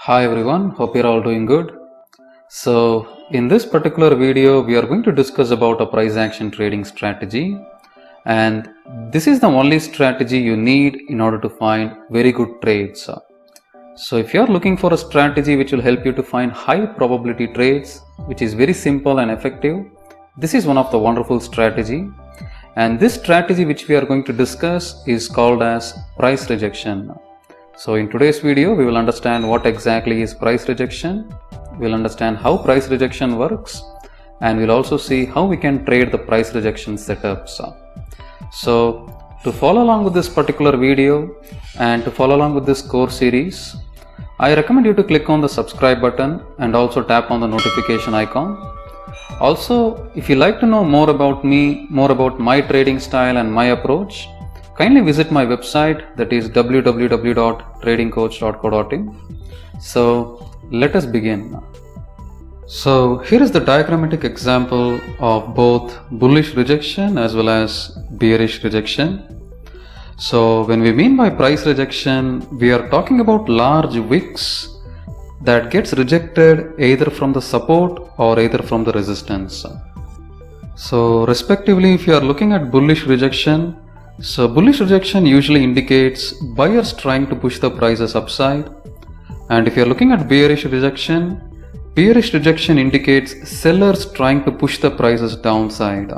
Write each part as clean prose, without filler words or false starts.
Hi everyone, hope you're all doing good. So in this particular video we are going to discuss about a price action trading strategy, and this is the only strategy you need in order to find very good trades. So if you are looking for a strategy which will help you to find high probability trades, which is very simple and effective, this is one of the wonderful strategy. And this strategy which we are going to discuss is called as price rejection. So in today's video, we will understand what exactly is price rejection, we'll understand how price rejection works, and we'll also see how we can trade the price rejection setups. So to follow along with this particular video and to follow along with this course series, I recommend you to click on the subscribe button and also tap on the notification icon. Also, if you like to know more about me, more about my trading style and my approach, kindly visit my website, that is www.tradingcoach.co.in. So let us begin. So here is the diagrammatic example of both bullish rejection as well as bearish rejection. So when we mean by price rejection, we are talking about large wicks that gets rejected either from the support or either from the resistance. So respectively, if you are looking at bullish rejection, so bullish rejection usually indicates buyers trying to push the prices upside, and if you are looking at bearish rejection indicates sellers trying to push the prices downside.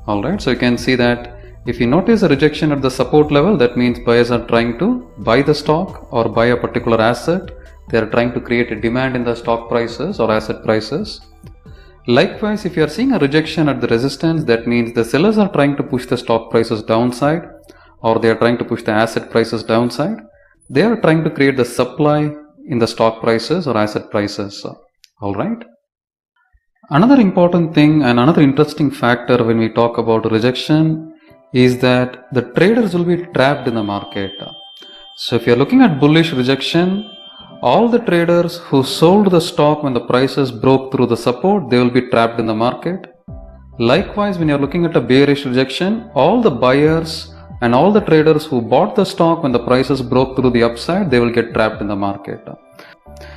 Alright, so you can see that if you notice a rejection at the support level, that means buyers are trying to buy the stock or buy a particular asset. They are trying to create a demand in the stock prices or asset prices. Likewise, if you are seeing a rejection at the resistance, that means the sellers are trying to push the stock prices downside, or they are trying to push the asset prices downside. They are trying to create the supply in the stock prices or asset prices. Alright. Another important thing and another interesting factor when we talk about rejection is that the traders will be trapped in the market. So if you are looking at bullish rejection, all the traders who sold the stock when the prices broke through the support, they will be trapped in the market. Likewise, when you are looking at a bearish rejection, all the buyers and all the traders who bought the stock when the prices broke through the upside, they will get trapped in the market.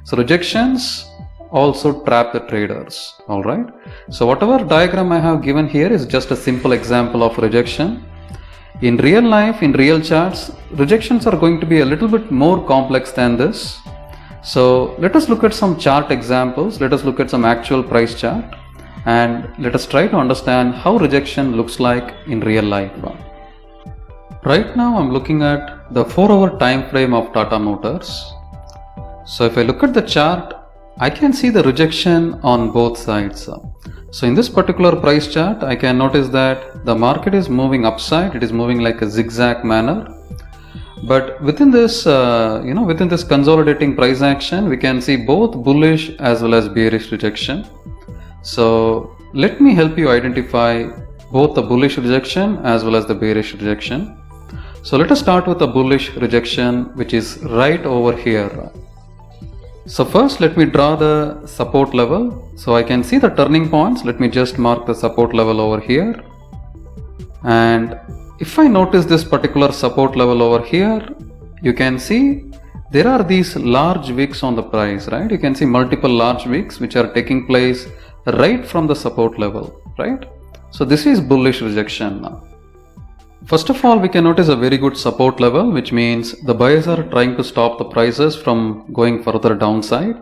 So rejections also trap the traders. Alright. So whatever diagram I have given here is just a simple example of rejection. In real life, in real charts, rejections are going to be a little bit more complex than this. So let us look at some chart examples, let us look at some actual price chart, and let us try to understand how rejection looks like in real life. Right now I'm looking at the 4-hour time frame of Tata Motors. So if I look at the chart, I can see the rejection on both sides. So in this particular price chart, I can notice that the market is moving upside, it is moving like a zigzag manner. But within this, within this consolidating price action, we can see both bullish as well as bearish rejection. So let me help you identify both the bullish rejection as well as the bearish rejection. So let us start with the bullish rejection, which is right over here. So first let me draw the support level. So I can see the turning points. Let me just mark the support level over here. And if I notice this particular support level over here, you can see there are these large wicks on the price, right? You can see multiple large wicks which are taking place right from the support level, right? So this is bullish rejection now. First of all, we can notice a very good support level, which means the buyers are trying to stop the prices from going further downside.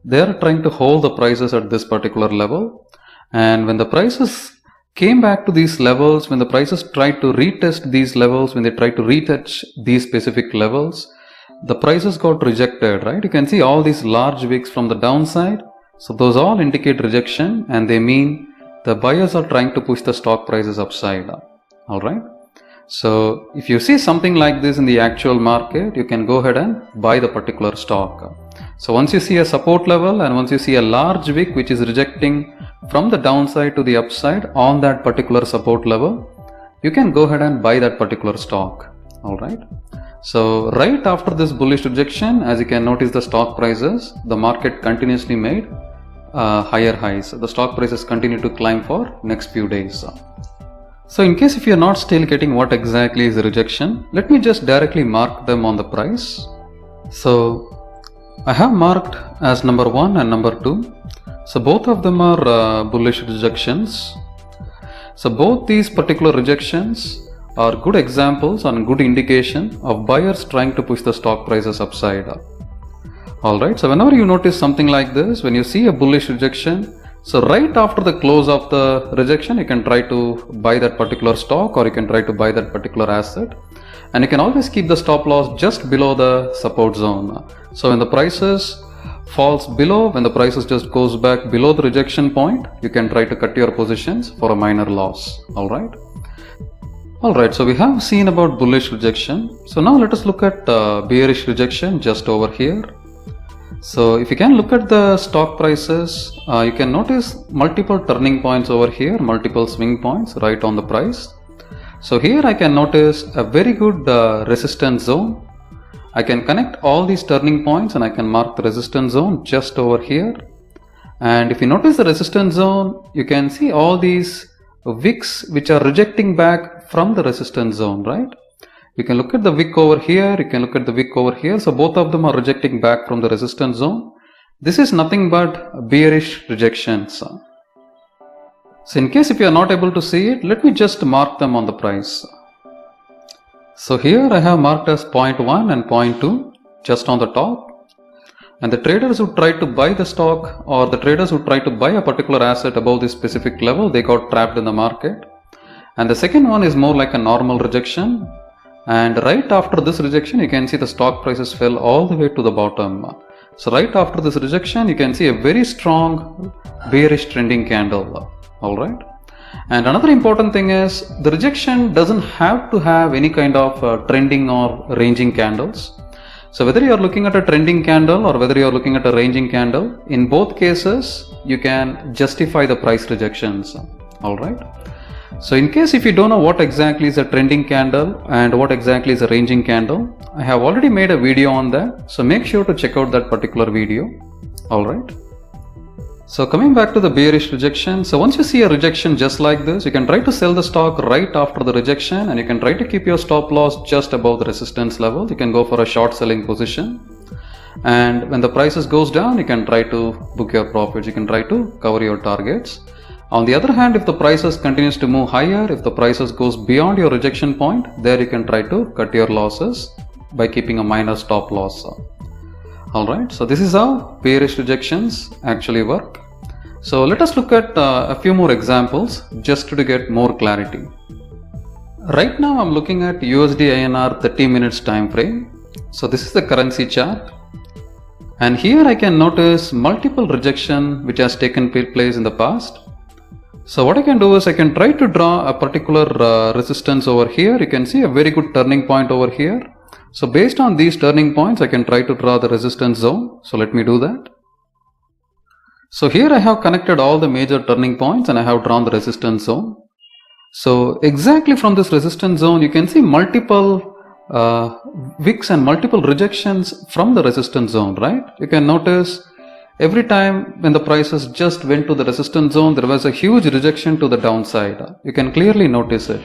They are trying to hold the prices at this particular level. And when the prices came back to these levels, when the prices tried to retest these levels, when they tried to retouch these specific levels, the prices got rejected, right? You can see all these large wicks from the downside. So those all indicate rejection, and they mean the buyers are trying to push the stock prices upside. Alright. So if you see something like this in the actual market, you can go ahead and buy the particular stock. So once you see a support level and once you see a large wick which is rejecting from the downside to the upside on that particular support level, you can go ahead and buy that particular stock. Alright. So right after this bullish rejection, as you can notice the stock prices, the market continuously made higher highs. The stock prices continue to climb for next few days. So in case if you are not still getting what exactly is the rejection, let me just directly mark them on the price. So I have marked as number 1 and number 2. So both of them are bullish rejections. So both these particular rejections are good examples and good indication of buyers trying to push the stock prices upside. Alright, so whenever you notice something like this, when you see a bullish rejection, so right after the close of the rejection, you can try to buy that particular stock or you can try to buy that particular asset. And you can always keep the stop loss just below the support zone. So when the prices falls below, when the prices just goes back below the rejection point, you can try to cut your positions for a minor loss. Alright, so we have seen about bullish rejection. So now let us look at bearish rejection just over here. So if you can look at the stock prices, you can notice multiple turning points over here, multiple swing points right on the price. So here I can notice a very good resistance zone. I can connect all these turning points and I can mark the resistance zone just over here. And if you notice the resistance zone, you can see all these wicks which are rejecting back from the resistance zone, right? You can look at the wick over here, you can look at the wick over here. So both of them are rejecting back from the resistance zone. This is nothing but bearish rejections. So in case if you are not able to see it, let me just mark them on the price. So here I have marked as 0.1 and 0.2 just on the top. And the traders who try to buy the stock or the traders who try to buy a particular asset above this specific level, they got trapped in the market. And the second one is more like a normal rejection. And right after this rejection, you can see the stock prices fell all the way to the bottom. So right after this rejection, you can see a very strong bearish trending candle. Alright. And another important thing is the rejection doesn't have to have any kind of trending or ranging candles. So whether you are looking at a trending candle or whether you are looking at a ranging candle, in both cases, you can justify the price rejections. Alright. So in case if you don't know what exactly is a trending candle and what exactly is a ranging candle, I have already made a video on that. So make sure to check out that particular video. Alright. So coming back to the bearish rejection, so once you see a rejection just like this, you can try to sell the stock right after the rejection and you can try to keep your stop loss just above the resistance level. You can go for a short selling position. And when the prices goes down, you can try to book your profits. You can try to cover your targets. On the other hand, if the prices continues to move higher, if the prices goes beyond your rejection point, there you can try to cut your losses by keeping a minor stop loss. Alright, so this is how bearish rejections actually work. So let us look at a few more examples just to get more clarity. Right now I'm looking at USD INR 30 minutes time frame. So this is the currency chart. And here I can notice multiple rejection which has taken place in the past. So what I can do is I can try to draw a particular resistance over here. You can see a very good turning point over here. So based on these turning points, I can try to draw the resistance zone. So let me do that. So here I have connected all the major turning points and I have drawn the resistance zone. So exactly from this resistance zone, you can see multiple wicks and multiple rejections from the resistance zone, right? You can notice every time when the prices just went to the resistance zone, there was a huge rejection to the downside. You can clearly notice it.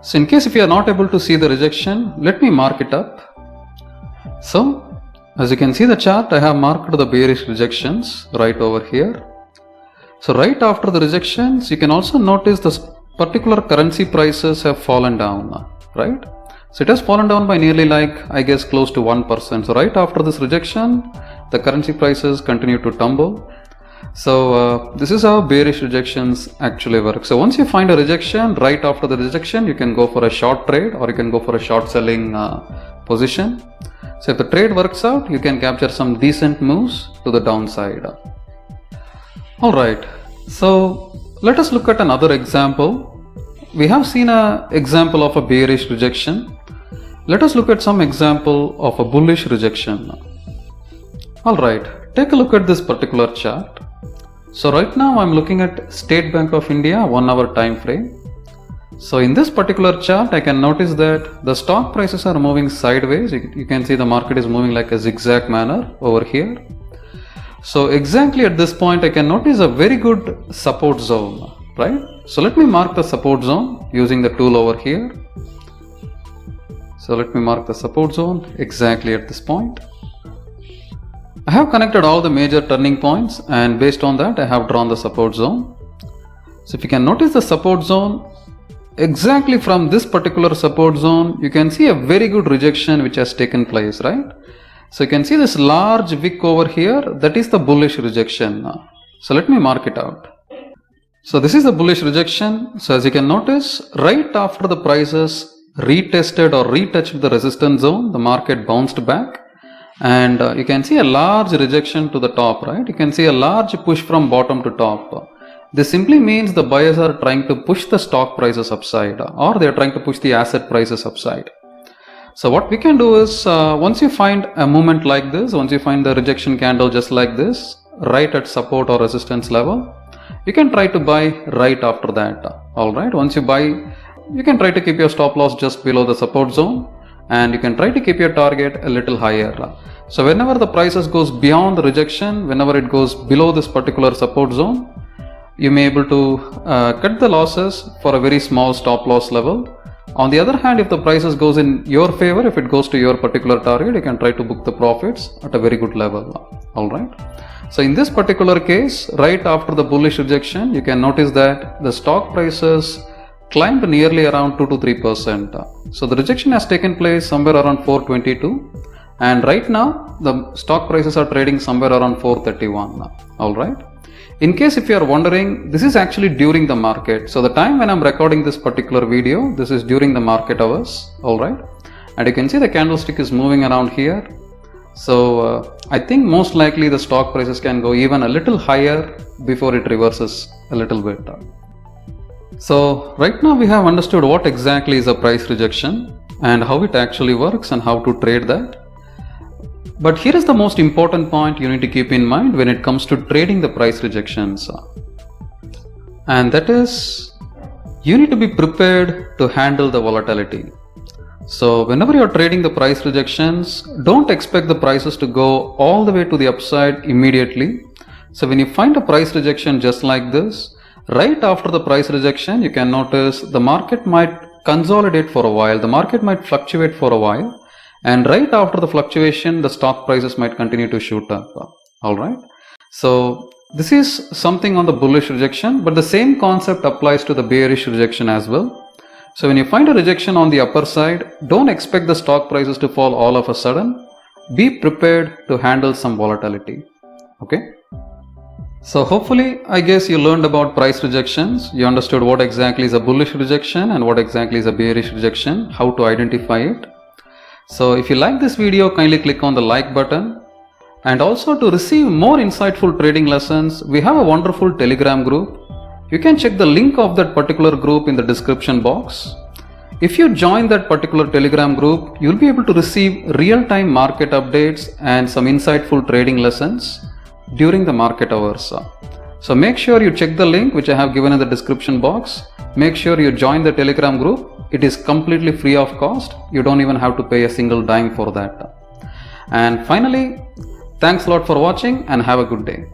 So in case if you are not able to see the rejection, let me mark it up. So as you can see the chart, I have marked the bearish rejections right over here. So right after the rejections, you can also notice this particular currency prices have fallen down, right? So it has fallen down by nearly I guess close to 1%. So right after this rejection, the currency prices continue to tumble. So this is how bearish rejections actually work. So once you find a rejection, right after the rejection, you can go for a short trade or you can go for a short selling position. So if the trade works out, you can capture some decent moves to the downside. Alright, so let us look at another example. We have seen an example of a bearish rejection. Let us look at some example of a bullish rejection. Alright, take a look at this particular chart. So right now I'm looking at State Bank of India 1 hour time frame. So in this particular chart, I can notice that the stock prices are moving sideways. You can see the market is moving like a zigzag manner over here. So exactly at this point, I can notice a very good support zone, right? So let me mark the support zone using the tool over here. So let me mark the support zone exactly at this point. I have connected all the major turning points, and based on that I have drawn the support zone. So if you can notice the support zone, exactly from this particular support zone you can see a very good rejection which has taken place, right? So you can see this large wick over here, that is the bullish rejection. So let me mark it out. So this is the bullish rejection. So as you can notice, right after the prices retested or retouched the resistance zone, the market bounced back, and you can see a large rejection to the top, right? You can see a large push from bottom to top. This simply means the buyers are trying to push the stock prices upside, or they are trying to push the asset prices upside. So what we can do is, once you find a movement like this, once you find the rejection candle just like this, right at support or resistance level, you can try to buy right after that. Alright, once you buy, you can try to keep your stop loss just below the support zone, and you can try to keep your target a little higher. So whenever the prices goes beyond the rejection, whenever it goes below this particular support zone, you may be able to cut the losses for a very small stop loss level. On the other hand, if the prices goes in your favor, if it goes to your particular target, you can try to book the profits at a very good level. Alright. So in this particular case, right after the bullish rejection, you can notice that the stock prices climbed nearly around 2 to 3%. So the rejection has taken place somewhere around 422, and right now the stock prices are trading somewhere around 431. Alright. In case if you are wondering, this is actually during the market. So the time when I'm recording this particular video, this is during the market hours. Alright. And you can see the candlestick is moving around here. So I think most likely the stock prices can go even a little higher before it reverses a little bit. So right now we have understood what exactly is a price rejection and how it actually works and how to trade that. But here is the most important point you need to keep in mind when it comes to trading the price rejections. And that is, you need to be prepared to handle the volatility. So whenever you are trading the price rejections, don't expect the prices to go all the way to the upside immediately. So when you find a price rejection just like this, right after the price rejection, you can notice the market might consolidate for a while, the market might fluctuate for a while. And right after the fluctuation, the stock prices might continue to shoot up. Alright. So this is something on the bullish rejection, but the same concept applies to the bearish rejection as well. So when you find a rejection on the upper side, don't expect the stock prices to fall all of a sudden. Be prepared to handle some volatility. Okay. So hopefully, I guess you learned about price rejections. You understood what exactly is a bullish rejection and what exactly is a bearish rejection, how to identify it. So if you like this video, kindly click on the like button. And also to receive more insightful trading lessons, we have a wonderful Telegram group. You can check the link of that particular group in the description box. If you join that particular Telegram group, you'll be able to receive real-time market updates and some insightful trading lessons during the market hours. So make sure you check the link which I have given in the description box. Make sure you join the Telegram group. It is completely free of cost. You don't even have to pay a single dime for that. And finally, thanks a lot for watching and have a good day.